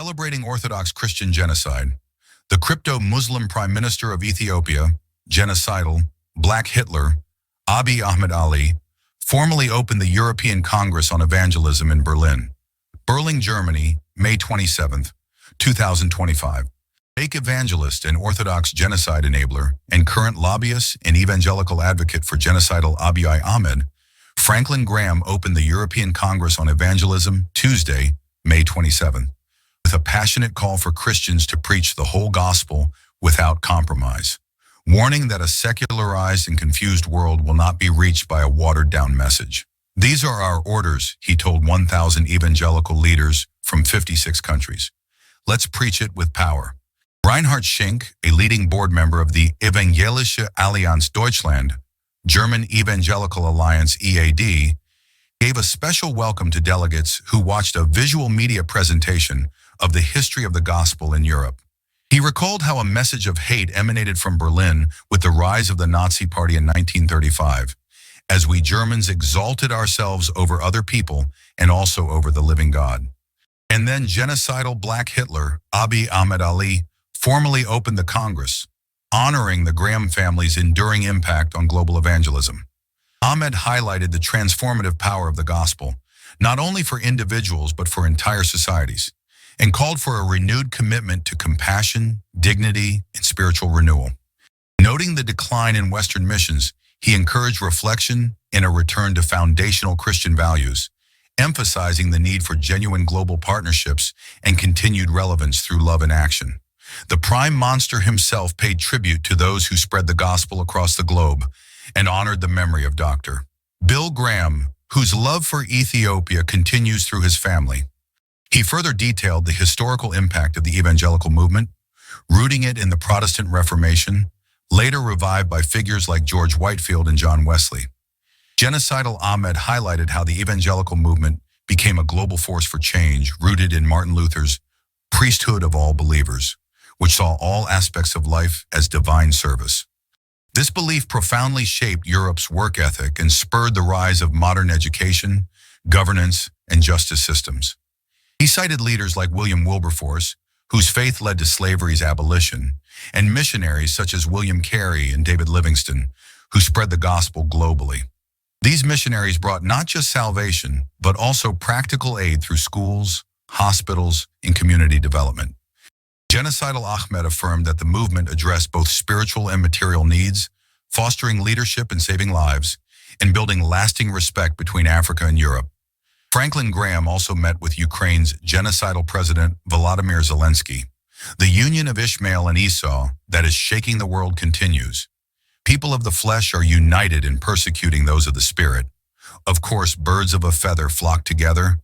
Celebrating Orthodox Christian genocide, the crypto-Muslim Prime Minister of Ethiopia, Genocidal, Black Hitler, Abiy Ahmed formally opened the European Congress on Evangelism in Berlin, Germany, May 27, 2025. Fake Evangelist and Orthodox Genocide-enabler and current Lobbyist and Evangelical Advocate for Genocidal Abiy Ahmed, Franklin Graham opened the European Congress on Evangelism Tuesday, May 27, with a passionate call for Christians to preach the whole gospel without compromise, warning that a secularized and confused world will not be reached by a watered-down message. These are our orders, he told 1,000 evangelical leaders from 56 countries. Let's preach it with power. Reinhardt Schink, a leading board member of the Evangelische Allianz Deutschland, German Evangelical Alliance EAD, gave a special welcome to delegates who watched a visual media presentation of the history of the gospel in Europe. He recalled how a message of hate emanated from Berlin with the rise of the Nazi Party in 1935, as we Germans exalted ourselves over other people and also over the living God. And then genocidal Black Hitler, Abiy Ahmed formally opened the Congress, honoring the Graham family's enduring impact on global evangelism. Ahmed highlighted the transformative power of the gospel, not only for individuals but for entire societies, and called for a renewed commitment to compassion, dignity, and spiritual renewal. Noting the decline in Western missions, he encouraged reflection and a return to foundational Christian values, emphasizing the need for genuine global partnerships and continued relevance through love and action. The Prime Minister himself paid tribute to those who spread the gospel across the globe and honored the memory of Dr. Bill Graham, whose love for Ethiopia continues through his family. He further detailed the historical impact of the evangelical movement, rooting it in the Protestant Reformation, later revived by figures like George Whitefield and John Wesley. Genocidal Ahmed highlighted how the evangelical movement became a global force for change, rooted in Martin Luther's priesthood of all believers, which saw all aspects of life as divine service. This belief profoundly shaped Europe's work ethic and spurred the rise of modern education, governance, and justice systems. He cited leaders like William Wilberforce, whose faith led to slavery's abolition, and missionaries such as William Carey and David Livingstone, who spread the gospel globally. These missionaries brought not just salvation, but also practical aid through schools, hospitals, and community development. Genocidal Ahmed affirmed that the movement addressed both spiritual and material needs, fostering leadership and saving lives, and building lasting respect between Africa and Europe. Franklin Graham also met with Ukraine's genocidal president Volodymyr Zelensky. The union of Ishmael and Esau that is shaking the world continues. People of the flesh are united in persecuting those of the spirit. Of course, birds of a feather flock together,